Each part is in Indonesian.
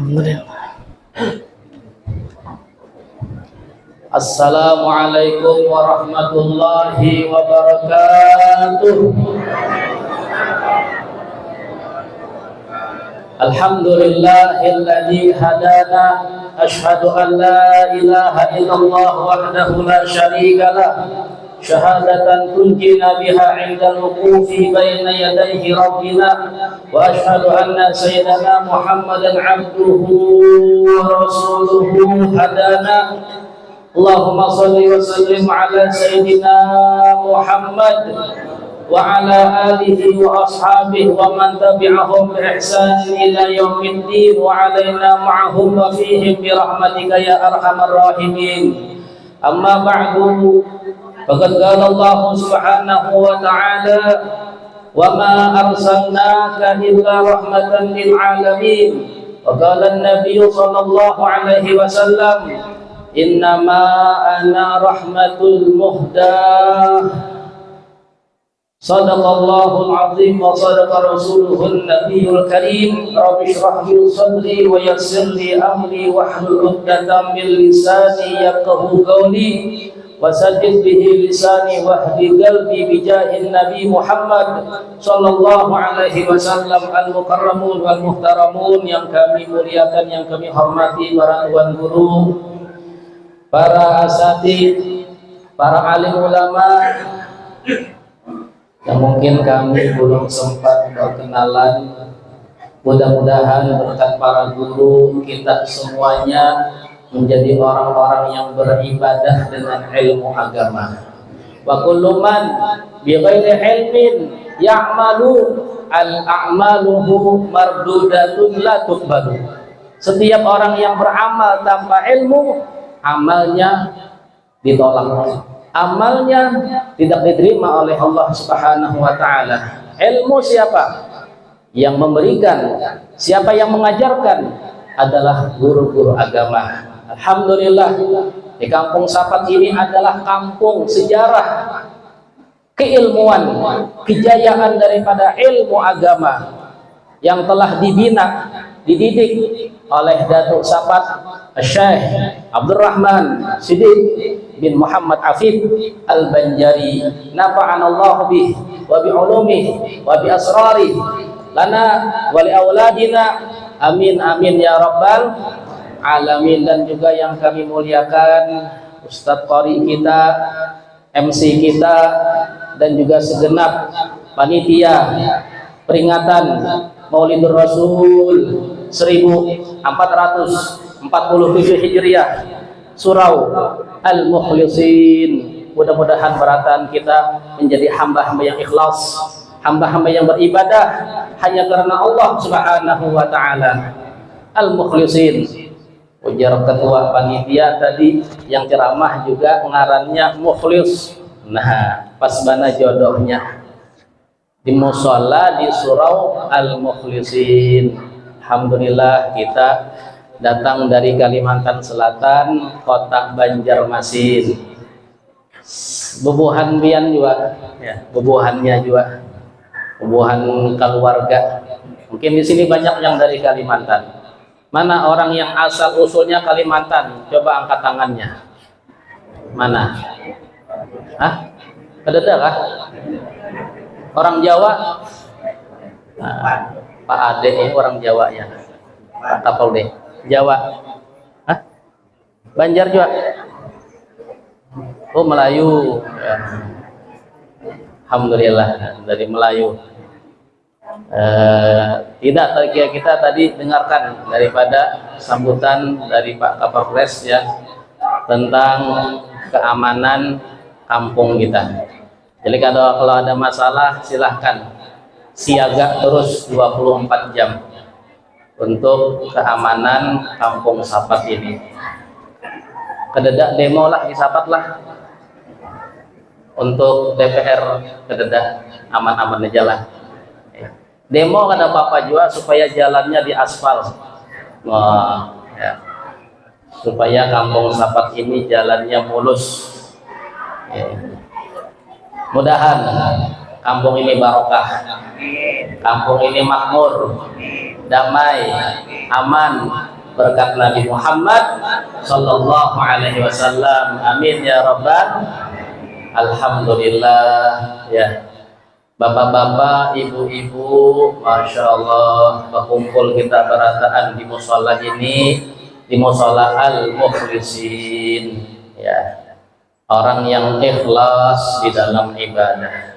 Alhamdulillah. Assalamualaikum warahmatullahi wabarakatuh. Alhamdulillahilladzi hadana asyhadu an la ilaha illallah wahdahu la syarika lah syahadatan tunjina biha 'indal wuqufi baina yadayhi rabbina wa asyhadu anna sayyidana Muhammadan 'abduhu wa rasuluhu hadana. Allahumma shalli wa sallim ala sayyidina Muhammad wa ala alihi wa ashabihi wa man tabi'ahum bi ihsan ila yaumiddin wa alaina ma'ahum wa fihim bi rahmatika ya arhamar rahimin. Amma ba'du, faqad qala Allah subhanahu wa ta'ala wa ma arsalnaka illa rahmatan lil alamin, wa qala an-nabiy sallallahu alaihi wasallam innama ana rahmatul muhdah. Sadaqallahul azim wa sadaqa rasuluhun nabiyul karim. Rabbi shrah li sadri wa yassir li amri wahlul 'uqdatam min lisani yafqahu qawli wa saddid bihi lisani wahdi qalbi bi jahin nabi Muhammad sallallahu alaihi wasallam. Al-mukarramun wal muhtaramun yang kami muliakan, yang kami hormati, para tuan guru, para asatidz, para alim ulama yang mungkin kami belum sempat berkenalan. Mudah-mudahan berkat para guru kita semuanya menjadi orang-orang yang beribadah dengan ilmu agama. Wa kullu man bi ghairi ilmin ya'malu al-a'maluhu mardudatun la tuqbalu. Setiap orang yang beramal tanpa ilmu, amalnya ditolak, amalnya tidak diterima oleh Allah Subhanahu wa ta'ala. Ilmu siapa yang memberikan, siapa yang mengajarkan adalah guru-guru agama. Alhamdulillah, di kampung Sapat ini adalah kampung sejarah keilmuan, kejayaan daripada ilmu agama yang telah dibina, dididik oleh Datuk Sapat Syekh Abdurrahman Siddiq bin Muhammad Afif Al-Banjari. Nafa'anallahu bih wa bi ulumih wa bi asrarih lana wa li auladina, amin amin ya rabbal alamin. Dan juga yang kami muliakan Ustadz Qori kita, MC kita, dan juga segenap panitia peringatan Maulidur Rasul 1447 Hijriah Surau Al-Mukhlisin. Mudah-mudahan berataan kita menjadi hamba-hamba yang ikhlas, hamba-hamba yang beribadah hanya karena Allah Subhanahu wa ta'ala. Al-Mukhlisin. Ujar ketua panitia tadi yang ceramah juga ngarannya mukhlis. Nah, pas mana jodohnya di musola di Surau Al-Mukhlisin. Alhamdulillah kita datang dari Kalimantan Selatan, kota Banjarmasin. Bubuhan bian juga, ya, bubuhannya juga, bubuhan keluarga. Mungkin di sini banyak yang dari Kalimantan. Mana orang yang asal usulnya Kalimantan? Coba angkat tangannya. Mana? Hah? Kededa kah? Orang Jawa? Nah, Pak Ade ini orang Jawa ya. Pak Kapolda Jawa. Hah? Banjar juga. Oh, Melayu. Ya. Alhamdulillah dari Melayu. Tidak, kita tadi dengarkan daripada sambutan dari Pak Kapolres ya tentang keamanan kampung kita. Jadi kalau ada masalah silahkan siaga terus 24 jam untuk keamanan kampung Sapat ini. Kededak demo lah di Sapat lah untuk DPR, kededak aman-aman jalan. Demo kan apa-apa juga supaya jalannya diaspal. Wah, ya. Supaya kampung Sapat ini jalannya mulus. Ya. Mudahan kampung ini barokah, kampung ini makmur, damai, aman, berkat Nabi Muhammad sallallahu alaihi wasallam. Amin ya rabbal. Alhamdulillah ya. Bapak-bapak, ibu-ibu, masya Allah, berkumpul kita berataan di musola ini, di musola al-mukhlisin ya, orang yang ikhlas di dalam ibadah.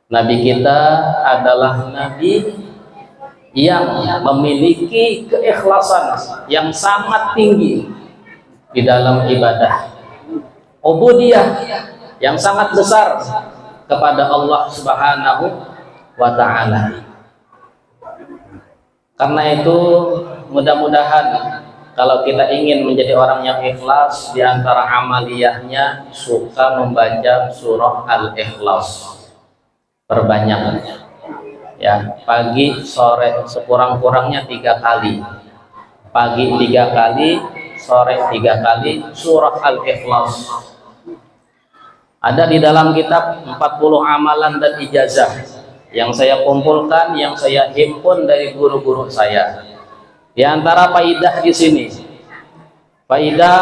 Nabi kita adalah nabi yang memiliki keikhlasan yang sangat tinggi di dalam ibadah, ubudiyah yang sangat besar kepada Allah Subhanahu wa ta'ala. Karena itu mudah-mudahan kalau kita ingin menjadi orang yang ikhlas, di antara amaliyahnya suka membaca surah Al-Ikhlas. Perbanyak ya, pagi sore sekurang-kurangnya 3 kali, pagi 3 kali, sore 3 kali surah Al-Ikhlas. Ada di dalam kitab 40 amalan dan ijazah yang saya kumpulkan, yang saya himpun dari guru-guru saya. Di antara faidah di sini, faidah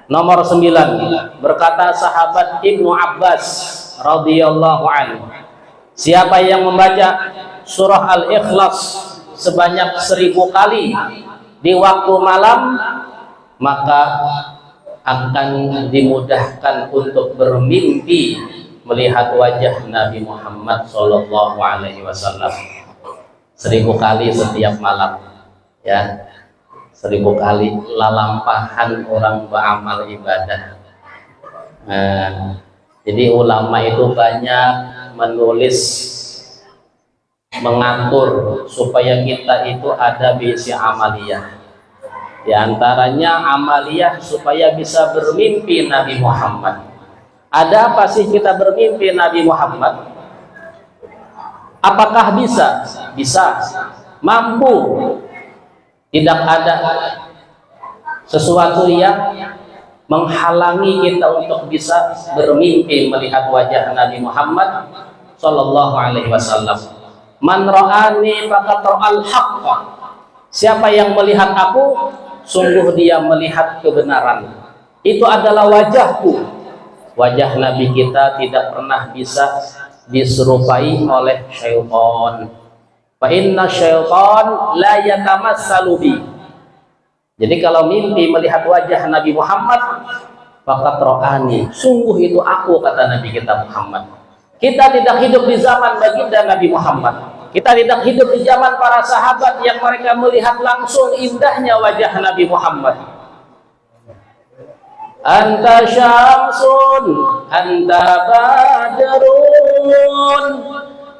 nomor 9, berkata sahabat Ibnu Abbas radhiyallahu anhu, siapa yang membaca surah Al-Ikhlas sebanyak 1000 kali di waktu malam, maka akan dimudahkan untuk bermimpi melihat wajah Nabi Muhammad sallallahu alaihi wasallam. 1000 kali setiap malam ya, 1000 kali lalampahan orang beramal ibadah. Jadi ulama itu banyak menulis, mengatur supaya kita itu ada bisi amaliyah. Di antaranya amaliyah supaya bisa bermimpi Nabi Muhammad. Ada apa sih kita bermimpi Nabi Muhammad? Apakah bisa? Bisa. Mampu. Tidak ada sesuatu yang menghalangi kita untuk bisa bermimpi melihat wajah Nabi Muhammad sallallahu alaihi wasallam. Man ra'ani faqad ra'al haqq. Siapa yang melihat aku, sungguh dia melihat kebenaran. Itu adalah wajahku. Wajah Nabi kita tidak pernah bisa diserupai oleh syaitan. Fa inna syaitan la yatamassalu bi. Jadi kalau mimpi melihat wajah Nabi Muhammad, faqad ra'ani, sungguh itu aku, kata Nabi kita Muhammad. Kita tidak hidup di zaman baginda Nabi Muhammad. Kita tidak hidup di zaman para sahabat yang mereka melihat langsung indahnya wajah Nabi Muhammad. Anta syamsun, anta badrun,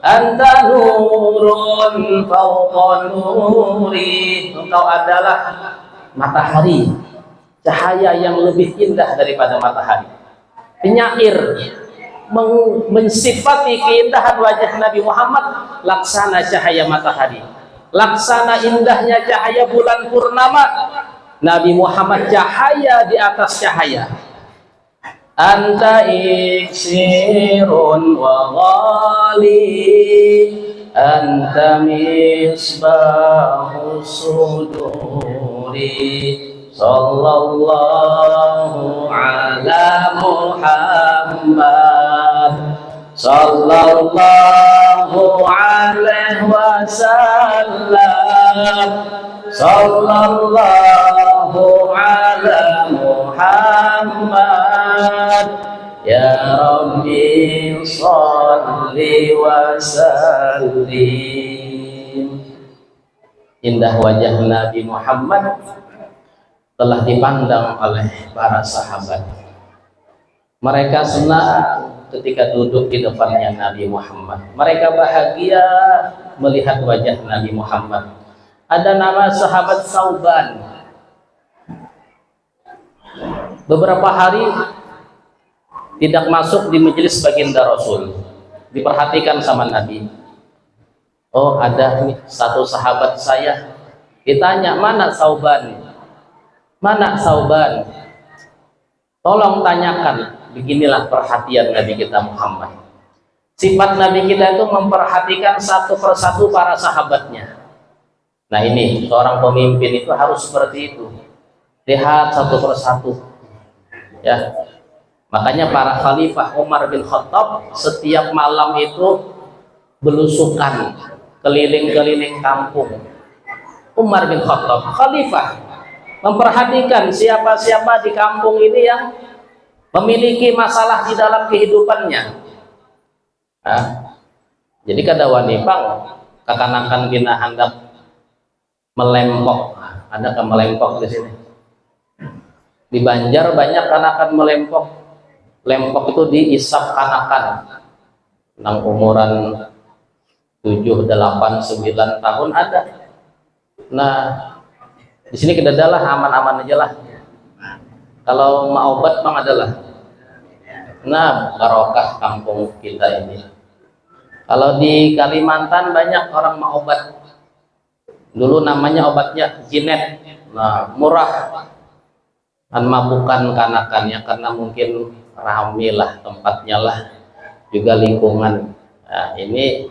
anta nurun fawqa nuri. Engkau adalah matahari, cahaya yang lebih indah daripada matahari. Penyair mensifati keindahan wajah Nabi Muhammad laksana cahaya matahari, laksana indahnya cahaya bulan purnama. Nabi Muhammad cahaya di atas cahaya. Anta iksirun wa ghali, anta misbahu suduri. Sallallahu ala Muhammad, sallallahu alaihi wasallam, sallallahu ala Muhammad. Ya Rabbi shalli wa sallim. Indah wajah Nabi Muhammad telah dipandang oleh para sahabat. Mereka senang ketika duduk di depannya Nabi Muhammad. Mereka bahagia melihat wajah Nabi Muhammad. Ada nama sahabat Sauban. Beberapa hari tidak masuk di majelis baginda Rasul. Diperhatikan sama Nabi. Oh, ada nih satu sahabat saya. Ditanya, mana Sauban? Mana Sauban? Tolong tanyakan. Beginilah perhatian Nabi kita Muhammad. Sifat Nabi kita itu memperhatikan satu persatu para sahabatnya. Nah ini seorang pemimpin itu harus seperti itu, lihat satu persatu ya. Makanya para khalifah Umar bin Khattab setiap malam itu belusukan keliling-keliling kampung. Umar bin Khattab khalifah memperhatikan siapa-siapa di kampung ini yang memiliki masalah di dalam kehidupannya. Nah, jadi kada wanipang kakanakan kina handap melempok, ada ke melempok di sini. Di Banjar banyak kanakan melempok. Lempok itu diisap kanakan nang umuran 7, 8, 9 tahun ada. Nah, di sini kita adalah aman-aman aja lah. Kalau mau obat bang adalah. Nah, barokah kampung kita ini. Kalau di Kalimantan banyak orang mau obat. Dulu namanya obatnya jinet. Nah, murah. Kan bukan kanakannya karena mungkin ramai lah tempatnya lah, juga lingkungan. Nah, ini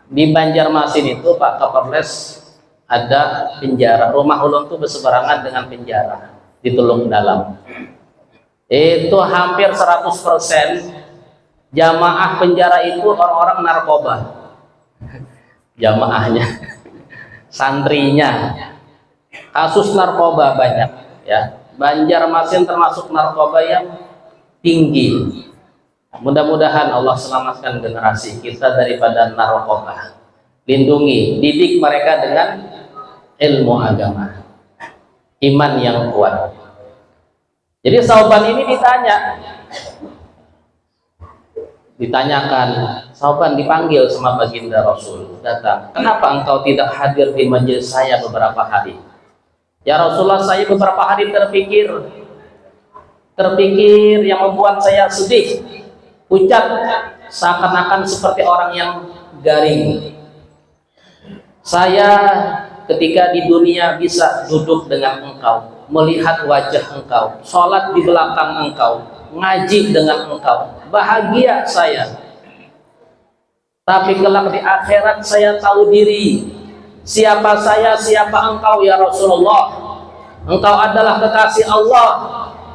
di Banjarmasin itu Pak Kapolres ada penjara, rumah ulun tuh berseberangan dengan penjara di Tulung Dalam. Itu hampir 100% jamaah penjara itu orang-orang narkoba. Jamaahnya, santrinya, kasus narkoba banyak ya. Banjarmasin termasuk narkoba yang tinggi. Mudah-mudahan Allah selamatkan generasi kita daripada narkoba. Lindungi, didik mereka dengan ilmu agama, iman yang kuat. Jadi sahabat ini ditanyakan, sahabat dipanggil sama baginda Rasul, datang, kenapa engkau tidak hadir di majelis saya beberapa hari? Ya Rasulullah, saya beberapa hari terpikir yang membuat saya sedih, pucat, seakan-akan seperti orang yang garing. Saya ketika di dunia bisa duduk dengan engkau, melihat wajah engkau, sholat di belakang engkau, ngaji dengan engkau, bahagia saya. Tapi kelak di akhirat saya tahu diri, siapa saya, siapa engkau ya Rasulullah. Engkau adalah kekasih Allah,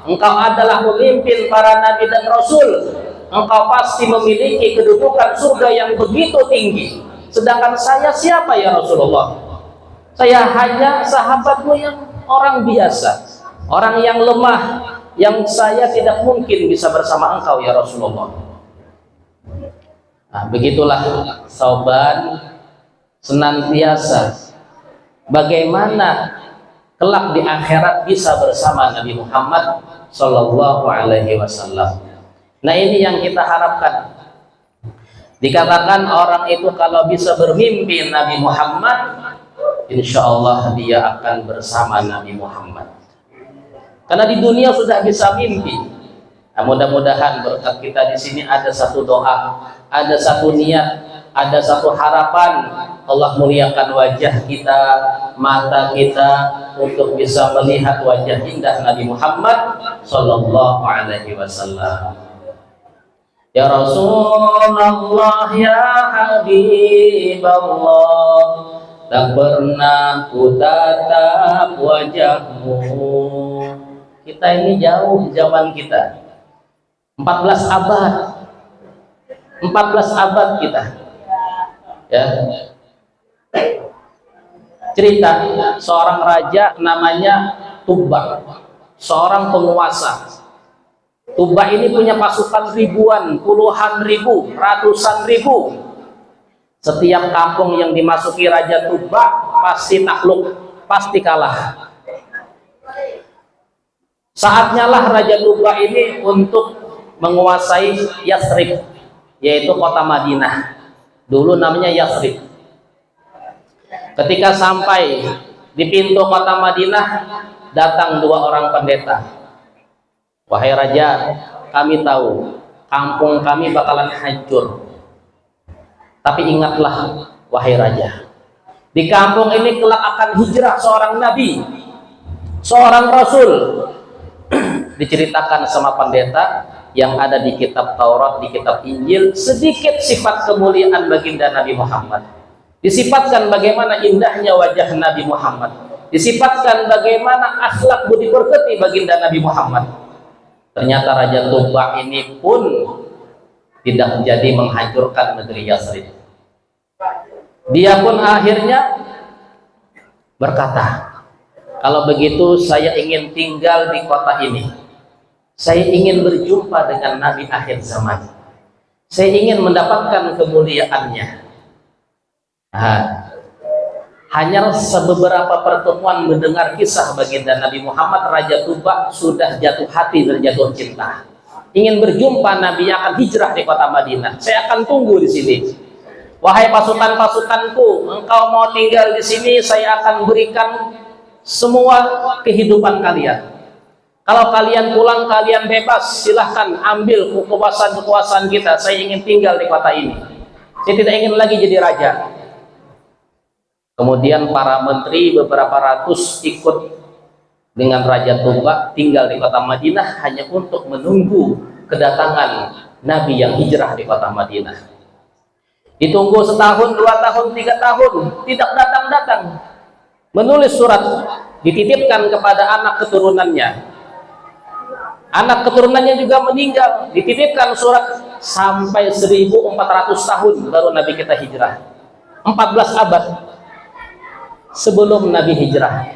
engkau adalah pemimpin para nabi dan rasul, engkau pasti memiliki kedudukan surga yang begitu tinggi. Sedangkan saya siapa ya Rasulullah? Saya hanya sahabatmu yang orang biasa, orang yang lemah, yang saya tidak mungkin bisa bersama engkau ya Rasulullah. Nah, begitulah sahabat senantiasa bagaimana kelak di akhirat bisa bersama Nabi Muhammad Sallallahu Alaihi Wasallam. Nah ini yang kita harapkan. Dikatakan orang itu kalau bisa bermimpi Nabi Muhammad, insya Allah dia akan bersama Nabi Muhammad. Karena di dunia sudah bisa mimpi. Nah, mudah-mudahan berkat kita di sini ada satu doa, ada satu niat, ada satu harapan. Allah muliakan wajah kita, mata kita untuk bisa melihat wajah indah Nabi Muhammad Sallallahu Alaihi Wasallam. Ya Rasulullah, ya Habiballah, tak pernah ku tatap wajahmu. Kita ini jauh zaman kita, 14 abad kita ya. Cerita seorang raja namanya Tuba, seorang penguasa. Tuba ini punya pasukan ribuan, puluhan ribu, ratusan ribu. Setiap kampung yang dimasuki Raja Tuba pasti takluk, pasti kalah. Saatnya lah Raja Tuba ini untuk menguasai Yathrib, yaitu kota Madinah. Dulu namanya Yathrib. Ketika sampai di pintu kota Madinah, datang dua orang pendeta. Wahai Raja, kami tahu kampung kami bakalan hancur. Tapi ingatlah, wahai Raja, di kampung ini kelak akan hijrah seorang nabi, seorang rasul. Diceritakan sama pendeta, yang ada di kitab Taurat, di kitab Injil, sedikit sifat kemuliaan baginda Nabi Muhammad. Disifatkan bagaimana indahnya wajah Nabi Muhammad, disifatkan bagaimana akhlak budi pekerti baginda Nabi Muhammad. Ternyata Raja Tuba ini pun tidak jadi menghancurkan negeri Yathrib. Dia pun akhirnya berkata, kalau begitu saya ingin tinggal di kota ini. Saya ingin berjumpa dengan Nabi akhir zaman. Saya ingin mendapatkan kemuliaannya. Nah, hanya beberapa pertemuan mendengar kisah baginda Nabi Muhammad, Raja Tuba sudah jatuh hati dan jatuh cinta. Ingin berjumpa Nabi yang akan hijrah di kota Madinah. Saya akan tunggu di sini. Wahai pasukan-pasukanku, engkau mau tinggal di sini, saya akan berikan semua kehidupan kalian. Kalau kalian pulang, kalian bebas, silahkan ambil kekuasaan-kekuasaan kita. Saya ingin tinggal di kota ini. Saya tidak ingin lagi jadi raja. Kemudian para menteri beberapa ratus ikut dengan Raja Tuba tinggal di kota Madinah hanya untuk menunggu kedatangan Nabi yang hijrah di kota Madinah. Ditunggu setahun, 2 tahun, 3 tahun, tidak datang-datang. Menulis surat, dititipkan kepada anak keturunannya. Anak keturunannya juga meninggal, dititipkan surat sampai 1400 tahun baru Nabi kita hijrah. 14 abad sebelum Nabi hijrah.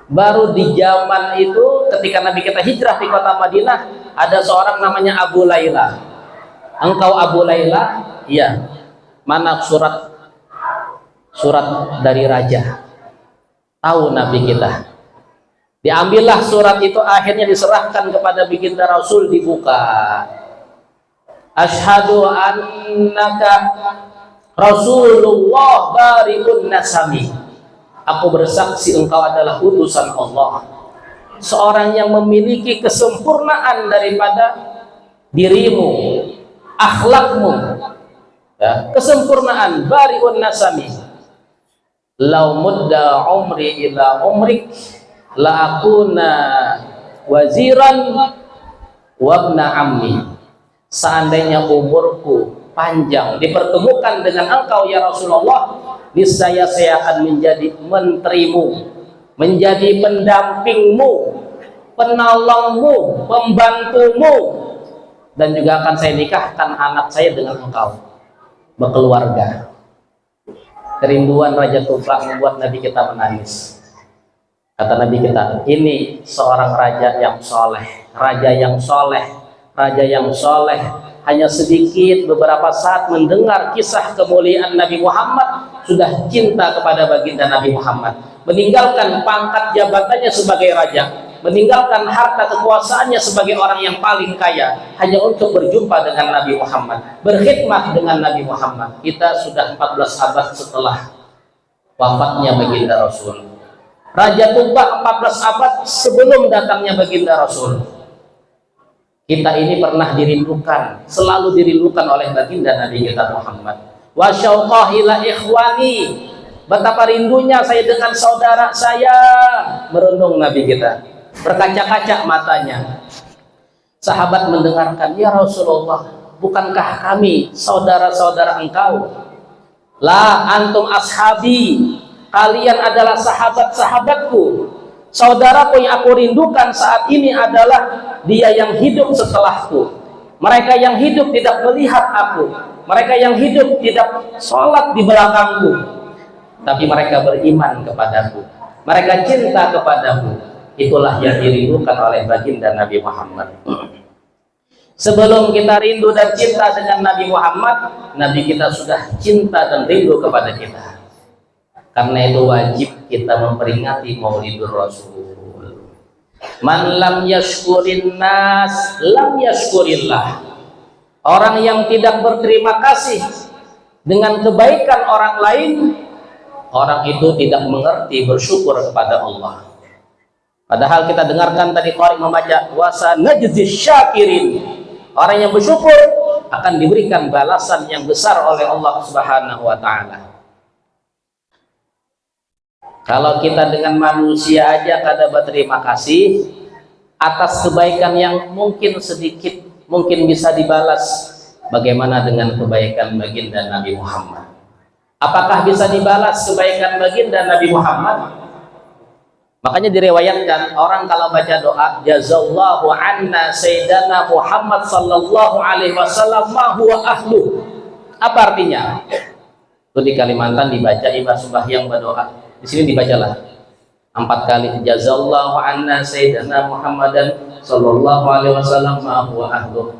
Baru di zaman itu ketika Nabi kita hijrah di kota Madinah, ada seorang namanya Abu Layla. Engkau Abu Layla? Iya. Mana surat dari raja? Tahu Nabi kita. Diambillah surat itu, akhirnya diserahkan kepada baginda Rasul, dibuka. Asyhadu annaka Rasulullah bariun nasami. Aku bersaksi engkau adalah utusan Allah, seorang yang memiliki kesempurnaan daripada dirimu, akhlakmu, ya, kesempurnaan, bariun nasami. Lau mudda umri ila umrik la akuna waziran wabna ammi. Seandainya umurku panjang dipertemukan dengan engkau ya Rasulullah, niscaya saya akan menjadi menterimu, menjadi pendampingmu, penolongmu, pembantumu, dan juga akan saya nikahkan anak saya dengan engkau, berkeluarga. Kerinduan Raja Tuba membuat Nabi kita menangis. Kata Nabi kita, ini seorang raja yang soleh, raja yang soleh, raja yang soleh. Hanya sedikit beberapa saat mendengar kisah kemuliaan Nabi Muhammad, sudah cinta kepada baginda Nabi Muhammad, meninggalkan pangkat jabatannya sebagai raja, meninggalkan harta kekuasaannya sebagai orang yang paling kaya, hanya untuk berjumpa dengan Nabi Muhammad, berkhidmat dengan Nabi Muhammad. Kita sudah 14 abad setelah wafatnya baginda Rasul. Raja Tuba 14 abad sebelum datangnya baginda Rasul. Kita ini pernah dirindukan, selalu dirindukan oleh baginda Nabi kita Muhammad. Wa syauqahi la ikhwani, betapa rindunya saya dengan saudara saya. Merenung Nabi kita, berkaca-kaca matanya. Sahabat mendengarkan, ya Rasulullah, bukankah kami saudara-saudara engkau? La antum ashabi, kalian adalah sahabat-sahabatku. Saudaraku yang aku rindukan saat ini adalah dia yang hidup setelahku. Mereka yang hidup tidak melihat aku, mereka yang hidup tidak sholat di belakangku, tapi mereka beriman kepadaku, mereka cinta kepadaku. Itulah yang dirindukan oleh baginda Nabi Muhammad. Sebelum kita rindu dan cinta dengan Nabi Muhammad, Nabi kita sudah cinta dan rindu kepada kita. Karena itu wajib kita memperingati Maulidur Rasul. Man lam yashkurin nas lam yashkurillah. Orang yang tidak berterima kasih dengan kebaikan orang lain, orang itu tidak mengerti bersyukur kepada Allah. Padahal kita dengarkan tadi Qari membaca wasa najzi syakirin. Orang yang bersyukur akan diberikan balasan yang besar oleh Allah Subhanahu wa taala. Kalau kita dengan manusia aja kada berterima kasih atas kebaikan yang mungkin sedikit mungkin bisa dibalas. Bagaimana dengan kebaikan baginda Nabi Muhammad? Apakah bisa dibalas kebaikan baginda Nabi Muhammad? Makanya diriwayatkan orang kalau baca doa jazallahu anna sayyidana Muhammad sallallahu alaihi wasallam ma huwa ahlu. Apa artinya? Itu di Kalimantan dibaca imam sembahyang berdoa. Di sini dibacalah 4 kali jazallahu anna sayyidana Muhammadan sallallahu alaihi wasallam ma huwa ahlu.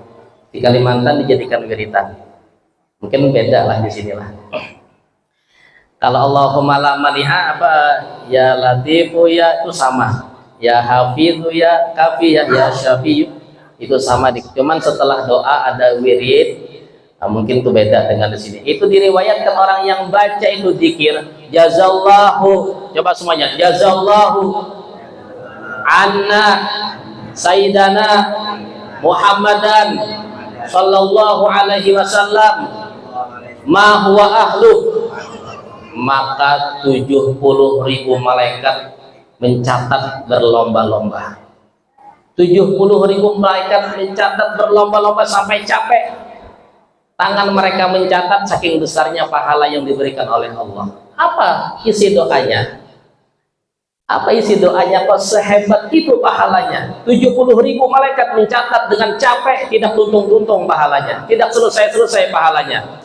Di Kalimantan dijadikan wiridan. Mungkin beda lah di sinilah. Kalau Allahumma la mani'a apa ya latifu ya itu sama. Ya hafidhu ya kafi ya syafi'u itu sama. Cuman setelah doa ada wirid. Nah, mungkin itu beda dengan di sini. Itu diriwayatkan orang yang baca itu zikir jazallahu, coba semuanya, jazallahu anna sayyidana Muhammadan sallallahu alaihi wasallam ma huwa ahlu, maka 70.000 malaikat mencatat berlomba-lomba. 70.000 malaikat mencatat berlomba-lomba sampai capek. Tangan mereka mencatat saking besarnya pahala yang diberikan oleh Allah. Apa isi doanya? Apa isi doanya kok sehebat itu pahalanya? 70.000 malaikat mencatat dengan capek, tidak tuntung-tuntung pahalanya, tidak selesai-selesai pahalanya.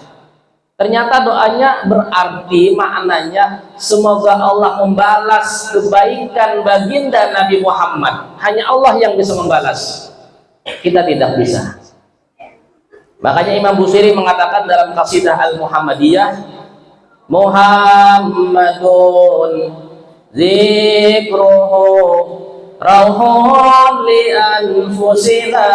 Ternyata doanya berarti maknanya semoga Allah membalas kebaikan baginda Nabi Muhammad. Hanya Allah yang bisa membalas. Kita tidak bisa. Makanya Imam Busiri mengatakan dalam Qasidah Al-Muhammadiyah, Muhammadun zikruhu rauhun li anfusina.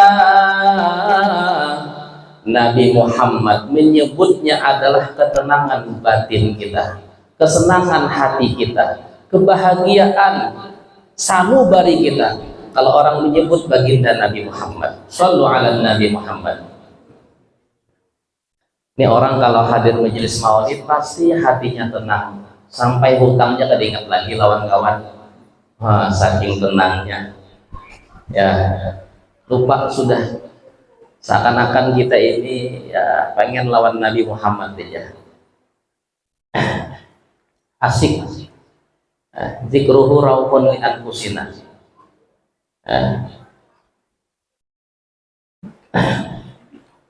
Nabi Muhammad menyebutnya adalah ketenangan batin kita, kesenangan hati kita, kebahagiaan sanubari kita. Kalau orang menyebut baginda Nabi Muhammad, shallu ala Nabi Muhammad. Ini orang kalau hadir majelis maulid pasti hatinya tenang, sampai hutangnya keinget lagi lawan kawan. Wah, saking tenangnya, ya lupa sudah, seakan-akan kita ini ya pengen lawan Nabi Muhammad aja. Asik. Zikruhu rauhun li anfusina.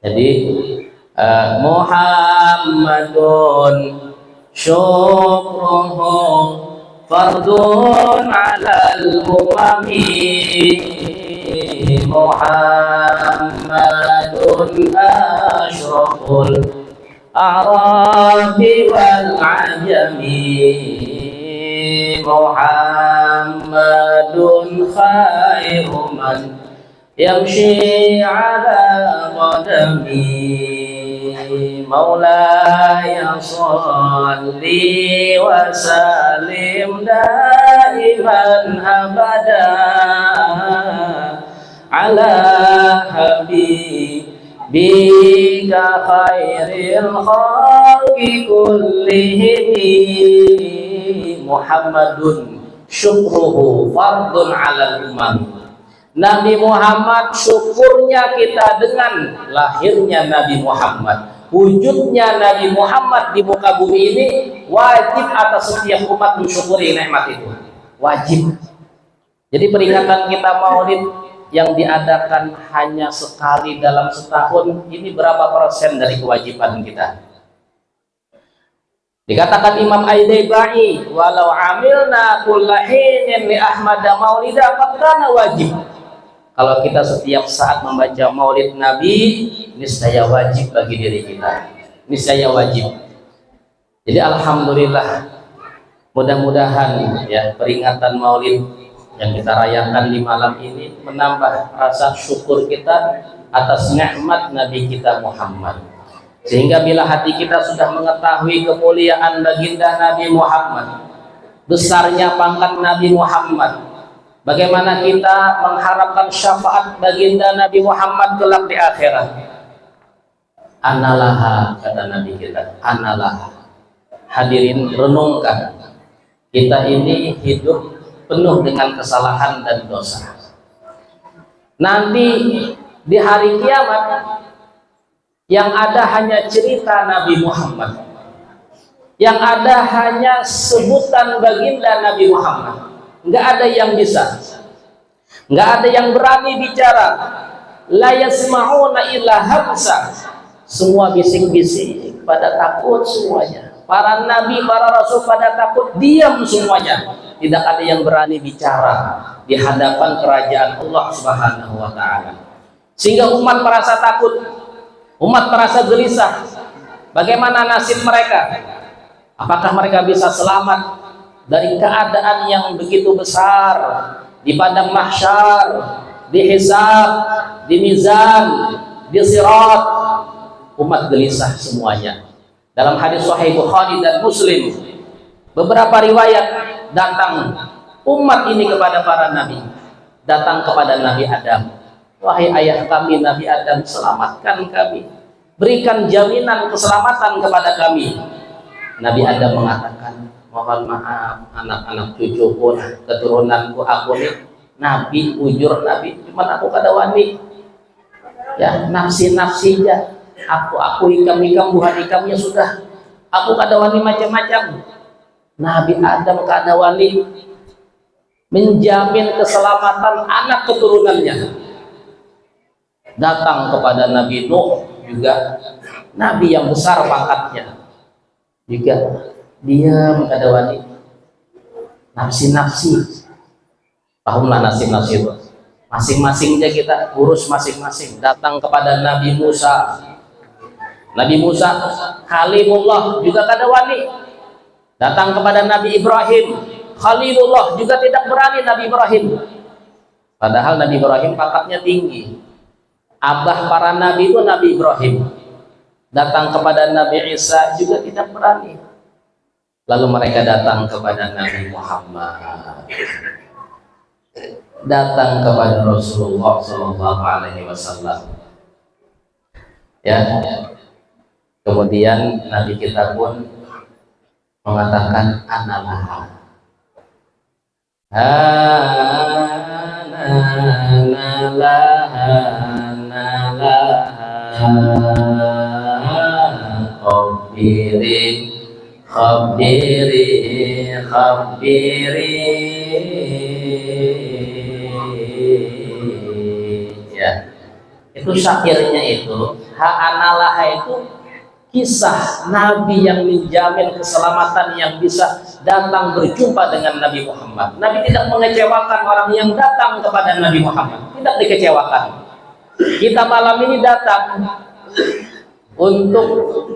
Jadi Muhammadun syukruhu fardun alal umami. Muhammadun asyraful a'rabi wal ajami. Muhammadun khairu man yamshi ala qadami. Maulaya sholli wa salim daiman abada ala habibika khairil khalqi kullihim. Muhammadun syukruhu fardun alal umam. Nabi Muhammad syukurnya kita dengan lahirnya Nabi Muhammad, wujudnya Nabi Muhammad di muka bumi ini wajib atas setiap umat mensyukuri nikmat itu, wajib. Jadi peringatan kita maulid yang diadakan hanya sekali dalam setahun ini berapa persen dari kewajiban kita? Dikatakan Imam Aidaibai, walau amilna kullahinin li ahmada maulida fakana wajib. Kalau kita setiap saat membaca maulid Nabi, niscaya wajib bagi diri kita, niscaya wajib. Jadi alhamdulillah, mudah-mudahan ya peringatan maulid yang kita rayakan di malam ini menambah rasa syukur kita atas nikmat Nabi kita Muhammad. Sehingga bila hati kita sudah mengetahui kemuliaan baginda Nabi Muhammad, besarnya pangkat Nabi Muhammad, bagaimana kita mengharapkan syafaat baginda Nabi Muhammad kelak di akhirat. Analaha, kata Nabi kita, analaha. Hadirin, renungkan, kita ini hidup penuh dengan kesalahan dan dosa. Nanti di hari kiamat yang ada hanya cerita Nabi Muhammad, yang ada hanya sebutan baginda Nabi Muhammad. Nggak ada yang bisa, nggak ada yang berani bicara. La yasma'una illa hamsa, semua bisik-bisik, pada takut semuanya. Para nabi, para rasul pada takut, diam semuanya. Tidak ada yang berani bicara di hadapan kerajaan Allah Subhanahu wa Ta'ala, sehingga umat merasa takut, umat merasa gelisah. Bagaimana nasib mereka? Apakah mereka bisa selamat dari keadaan yang begitu besar di padang mahsyar, di hisab, di mizan, di sirat? Umat gelisah semuanya. Dalam hadis Sahih Bukhari dan Muslim, beberapa riwayat datang umat ini kepada para nabi, datang kepada Nabi Adam. Wahai ayah kami Nabi Adam, selamatkan kami, berikan jaminan keselamatan kepada kami. Nabi Adam mengatakan, mohon maaf anak-anak cucuku, keturunanku, aku nih nabi, ujur nabi, cuman aku kada wani ya, nafsi ya, aku ikam buhan ikamnya sudah, aku kada wani macam-macam. Nabi Adam kada wani menjamin keselamatan anak keturunannya. Datang kepada Nabi Nuh, juga nabi yang besar pangkatnya, juga dia kada wani nafsi. Pahumlah nafsi itu, masing-masingnya kita urus masing-masing. Datang kepada Nabi Musa, Kalimullah, juga kada wani. Datang kepada Nabi Ibrahim, Khalilullah, juga tidak berani Nabi Ibrahim. Padahal Nabi Ibrahim pangkatnya tinggi, abah para nabi itu Nabi Ibrahim. Datang kepada Nabi Isa, juga tidak berani. Lalu mereka datang kepada Nabi Muhammad, datang kepada Rasulullah Shallallahu Alaihi Wasallam. Ya, kemudian Nabi kita pun mengatakan analah, khabiri. Ya, itu syairnya itu. Ha'analah itu kisah Nabi yang menjamin keselamatan, yang bisa datang berjumpa dengan Nabi Muhammad. Nabi tidak mengecewakan orang yang datang kepada Nabi Muhammad, tidak dikecewakan. Kita malam ini datang untuk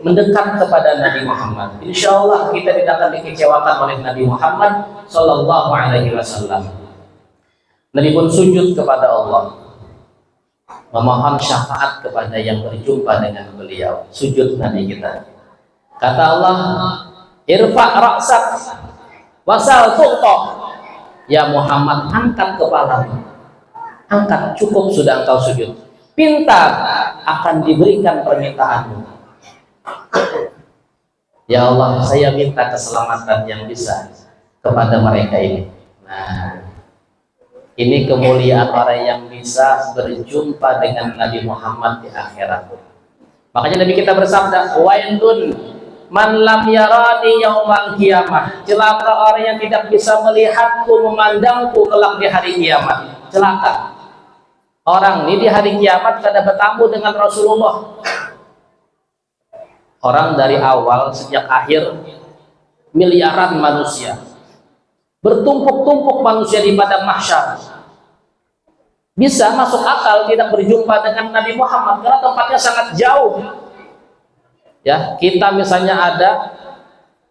mendekat kepada Nabi Muhammad. Insya Allah kita tidak akan dikecewakan oleh Nabi Muhammad Sallallahu Alaihi Wasallam. Nabi pun sujud kepada Allah, memohon syafaat kepada yang berjumpa dengan beliau. Sujud Nabi kita. Kata Allah, irfa' ra'sak wasal tu'ta. Ya Muhammad, angkat kepalamu, angkat, cukup sudah engkau sujud. Pinta, akan diberikan permintaanmu. Ya Allah, saya minta keselamatan yang bisa kepada mereka ini. Nah, ini kemuliaan orang yang bisa berjumpa dengan Nabi Muhammad di akhirat. Makanya Nabi kita bersabda, wailun man lam yarani yaumal qiyamah. Celaka orang yang tidak bisa melihatku, memandangku kelak di hari kiamat. Celaka. Orang ini di hari kiamat kada bertamu dengan Rasulullah. Orang dari awal sejak akhir miliaran manusia, bertumpuk-tumpuk manusia di padang mahsyar. Bisa masuk akal tidak berjumpa dengan Nabi Muhammad karena tempatnya sangat jauh. Ya, kita misalnya ada,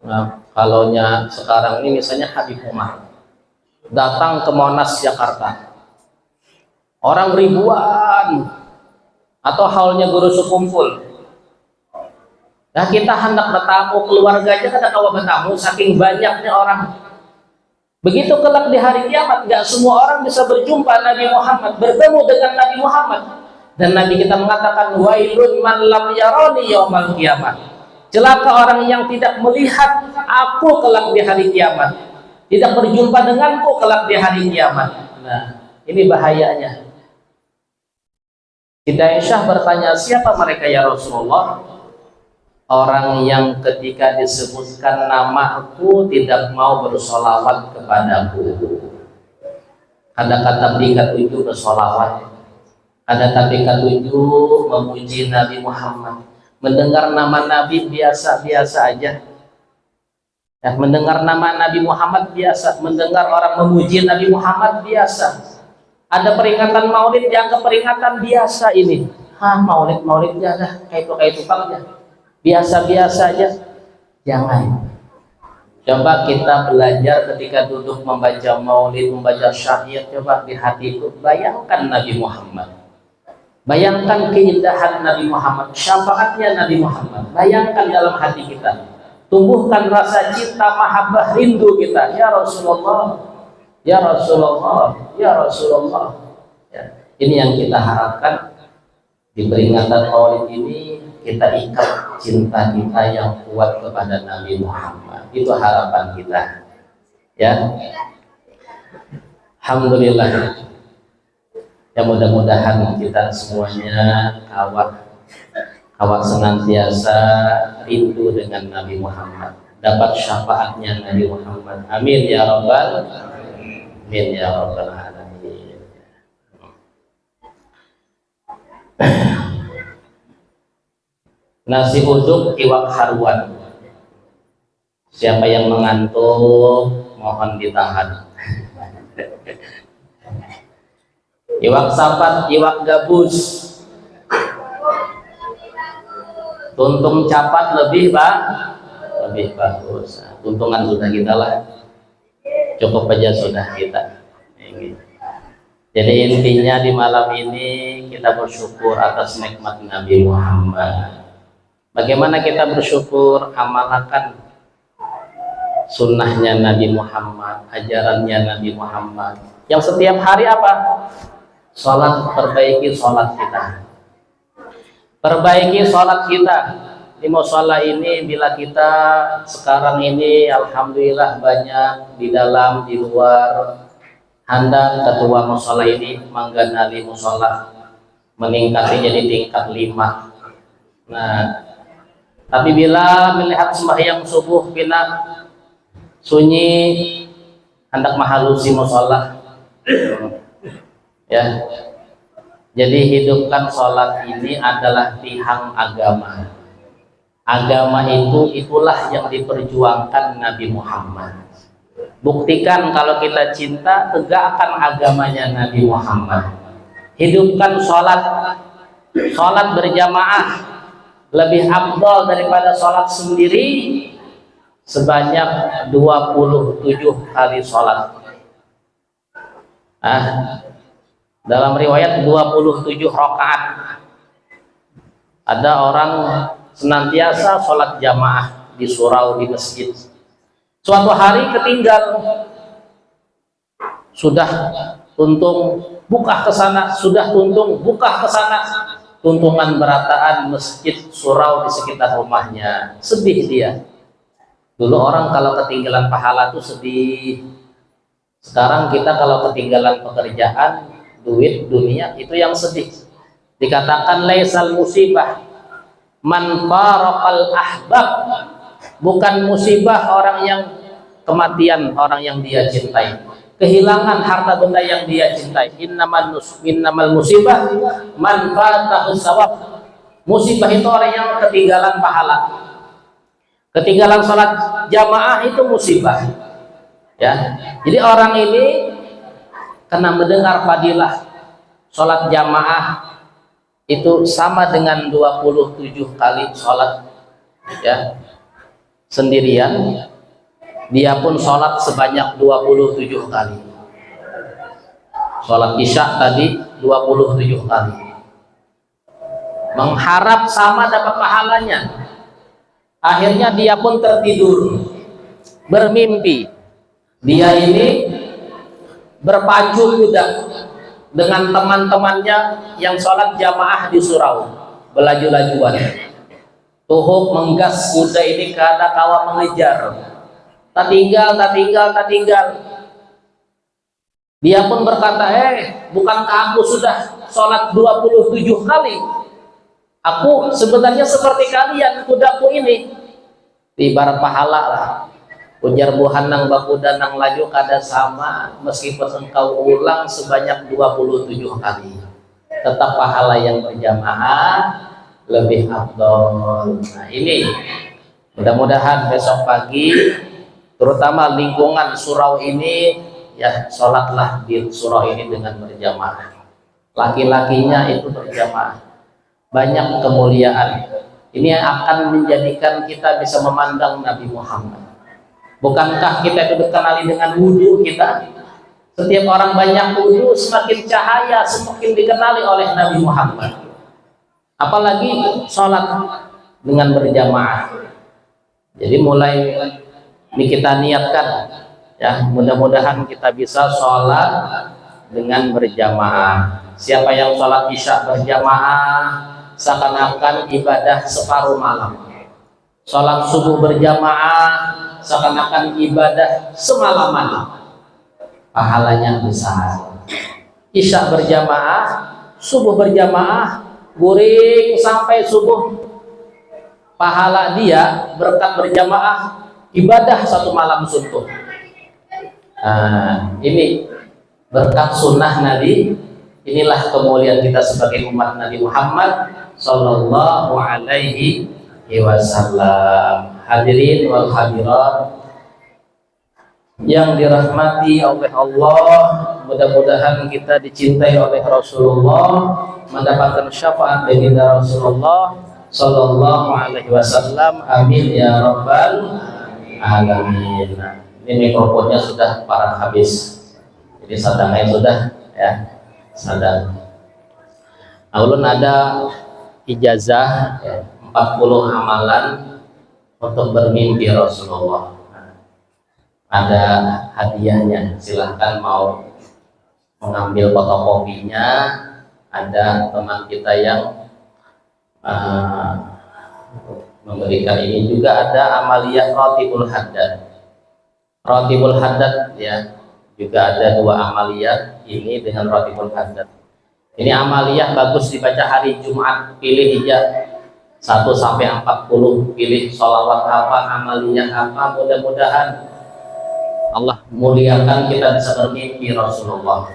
nah, kalaunya sekarang ini misalnya Habib Umar datang ke Monas Jakarta. Orang ribuan atau haulnya guru sekumpul. Nah, kita hendak bertamu, keluarganya kada kawa bertamu, saking banyaknya orang. Begitu kelak di hari kiamat, nggak semua orang bisa berjumpa Nabi Muhammad, bertemu dengan Nabi Muhammad. Dan Nabi kita mengatakan, wailun man lam yarani yaumal kiamat. Celaka orang yang tidak melihat aku kelak di hari kiamat, tidak berjumpa denganku kelak di hari kiamat. Nah, ini bahayanya. Siti Aisyah bertanya, siapa mereka ya Rasulullah? Orang yang ketika disebutkan namaku tidak mau bersolawat kepadaku. Kata-kata ketujuh bersolawat, kata-kata ketujuh memuji Nabi Muhammad. Mendengar nama Nabi biasa-biasa aja. Ya, mendengar nama Nabi Muhammad biasa, mendengar orang memuji Nabi Muhammad biasa. Ada peringatan Maulid dianggap peringatan biasa ini. Maulid ya dah, kayak itu ya. Biasa-biasa aja. Jangan. Coba kita belajar ketika duduk membaca Maulid, membaca syair, coba di hati itu bayangkan Nabi Muhammad. Bayangkan keindahan Nabi Muhammad, syafaatnya Nabi Muhammad. Bayangkan dalam hati kita. Tumbuhkan rasa cinta, mahabbah, rindu kita. Ya Rasulullah, ya Rasulullah, ya Rasulullah. Ya, ini yang kita harapkan di peringatan Maulid ini, kita ikat cinta kita yang kuat kepada Nabi Muhammad. Itu harapan kita. Ya, alhamdulillah. Ya, mudah-mudahan kita semuanya awak senantiasa rindu dengan Nabi Muhammad, dapat syafaatnya Nabi Muhammad. Amin ya rabbal amin ya rabbal alamin. Nasi uduk iwak haruan. Siapa yang mengantuk mohon ditahan. Iwak sapat, iwak gabus, tuntung capat lebih bagus. Nah, tuntungan sudah kita lah, cukup aja sudah kita. Jadi intinya di malam ini kita bersyukur atas nikmat Nabi Muhammad. Bagaimana kita bersyukur? Amalkan sunnahnya Nabi Muhammad, ajarannya Nabi Muhammad. Yang setiap hari apa? Sholat, perbaiki sholat kita. Perbaiki sholat kita di mushola ini. Bila kita sekarang ini alhamdulillah banyak di dalam di luar, hendak ketua mushola ini mengganali mushola, meningkati jadi tingkat 5. Nah, tapi bila melihat sembahyang subuh bila sunyi, hendak mahalusi mushola, ya. Jadi hidupkan sholat ini adalah tiang agama. Agama itulah yang diperjuangkan Nabi Muhammad. Buktikan kalau kita cinta, tegakkan agamanya Nabi Muhammad. Hidupkan sholat. Sholat berjamaah lebih afdal daripada sholat sendiri sebanyak 27 kali sholat. Dalam riwayat 27 rakaat. Ada orang senantiasa sholat jamaah di surau, di masjid. Suatu hari ketinggal, sudah tuntung buka ke sana, sudah tuntung buka ke sana, tuntungan berataan masjid surau di sekitar rumahnya. Sedih dia. Dulu orang kalau ketinggalan pahala tuh sedih. Sekarang kita kalau ketinggalan pekerjaan, duit, dunia, itu yang sedih. Dikatakan laisal musibah man faraqal ahbab, bukan musibah orang yang kematian orang yang dia cintai, kehilangan harta benda yang dia cintai. Innamal musibah man fatahu sawab. Musibah itu orang yang ketinggalan pahala, ketinggalan sholat jamaah, itu musibah. Ya, jadi orang ini karena mendengar fadilah sholat jamaah itu sama dengan 27 kali sholat ya sendirian, dia pun sholat sebanyak 27 kali. Sholat isya tadi 27 kali, mengharap sama dapat pahalanya. Akhirnya dia pun tertidur, bermimpi dia ini berpacu kuda dengan teman-temannya yang sholat jamaah di surau, belaju-lajuan. Tuhuk menggas kuda ini karena kawa mengejar. Tak tinggal. Dia pun berkata, bukankah aku sudah sholat 27 kali? Aku sebenarnya seperti kalian, kudaku ini. Ibarat pahala lah. Ujar buhanang bakudanang laju kada sama, meskipun engkau ulang sebanyak 27 kali. Tetap pahala yang berjamaah lebih afdol. Nah ini, mudah-mudahan besok pagi, terutama lingkungan surau ini, ya sholatlah di surau ini dengan berjamaah. Laki-lakinya itu berjamaah. Banyak kemuliaan. Ini yang akan menjadikan kita bisa memandang Nabi Muhammad. Bukankah kita itu dikenali dengan wudhu kita? Setiap orang banyak wudhu, semakin cahaya, semakin dikenali oleh Nabi Muhammad. Apalagi sholat dengan berjamaah. Jadi mulai ini kita niatkan, ya mudah-mudahan kita bisa sholat dengan berjamaah. Siapa yang sholat isya berjamaah, seakan-akan ibadah separuh malam. Sholat subuh berjamaah, seakan-akan ibadah semalaman. Pahalanya besar. Isya berjamaah, subuh berjamaah, guring sampai subuh. Pahala dia berkat berjamaah, ibadah satu malam suntuk. Ini berkat sunnah Nabi. Inilah kemuliaan kita sebagai umat Nabi Muhammad Sallallahu Alaihi Wasallam. Hadirin wal hadirat yang dirahmati oleh Allah, mudah-mudahan kita dicintai oleh Rasulullah, mendapatkan syafaat dari Rasulullah Sallallahu Alaihi Wasallam. Amin ya rabbal alamin. Ini mikrofonnya sudah parah habis, jadi sadangnya sudah ya sadang. Ulun ada ijazah ya, 40 amalan untuk bermimpi Rasulullah. Ada hadiahnya, silahkan mau mengambil fotokopinya. Ada teman kita yang memberikan ini. Juga ada amaliyah Ratibul Haddad. Ratibul Haddad ya, juga ada 2 amaliyah ini dengan Ratibul Haddad. Ini amaliyah bagus dibaca hari Jumat, pilih hija 1 sampai 40, pilih sholawat apa, amaliyah apa. Mudah-mudahan Allah muliakan kita bisa bermimpi Rasulullah.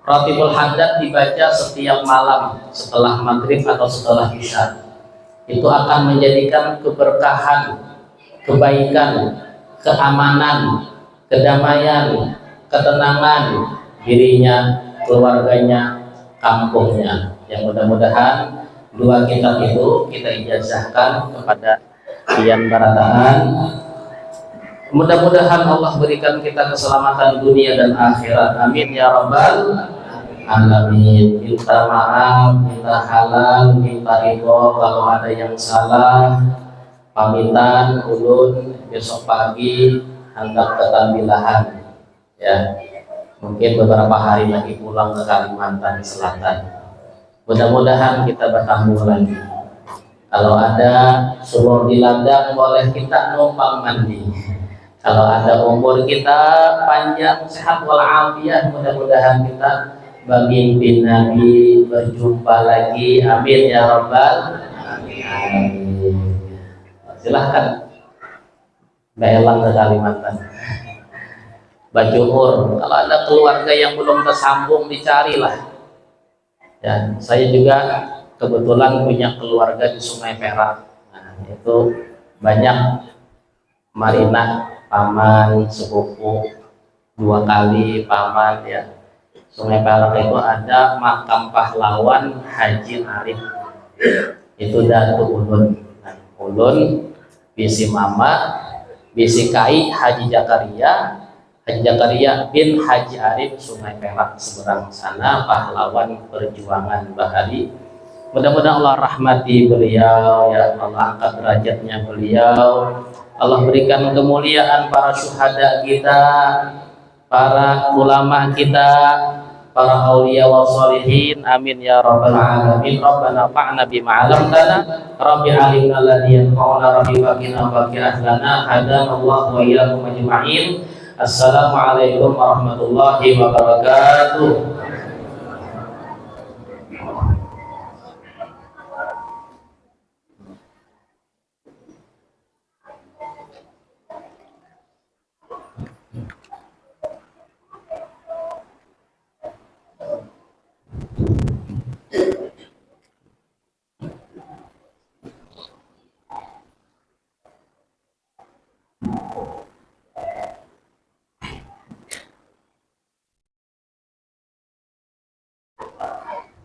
Ratibul Haddad dibaca setiap malam setelah maghrib atau setelah isya. Itu akan menjadikan keberkahan, kebaikan, keamanan, kedamaian, ketenangan dirinya, keluarganya, kampungnya. Yang mudah-mudahan 2 kitab itu kita ijazahkan kepada Ian Barataan. Mudah-mudahan Allah berikan kita keselamatan dunia dan akhirat. Amin ya rabbal alamin. Minta maaf, minta halal, minta ridho kalau ada yang salah. Pamitan ulun besok pagi hendak ke Tambilahan ya. Mungkin beberapa hari lagi pulang ke Kalimantan Selatan. Mudah-mudahan kita bertemu lagi. Kalau ada sumur di ladang, boleh kita numpang mandi. Kalau ada umur kita panjang, sehat walafiat, mudah-mudahan kita bermimpi Nabi, berjumpa lagi. Amin ya rabbal alamin. Silahkan Mbak Elang ke Kalimantan. Bajumur, kalau ada keluarga yang belum tersambung, dicarilah. Ya, saya juga kebetulan punya keluarga di Sungai Perak. Nah, itu banyak Marina, paman, sepupu, 2 kali paman ya. Sungai Perak itu ada makam pahlawan Haji Arif. Itu Datu Ulun. Nah, Ulun bisi mama, bisi kai Haji Zakaria. Haji Zakaria bin Haji Arif Sungai Perak seberang sana, pahlawan perjuangan Bahari. Mudah-mudahan Allah rahmati beliau ya, Allah angkat derajatnya beliau, Allah berikan kemuliaan para syuhada kita, para ulama kita, para aulia wa sholihin. Amin ya rabbal alamin. Rabbana fa'na bima 'allamtana, rabbi 'allimna alladhi yanfa'una, rabbi faqina wa faqih ahlana, hadana Allah wa iyyakum ajma'in. Assalamualaikum warahmatullahi wabarakatuh.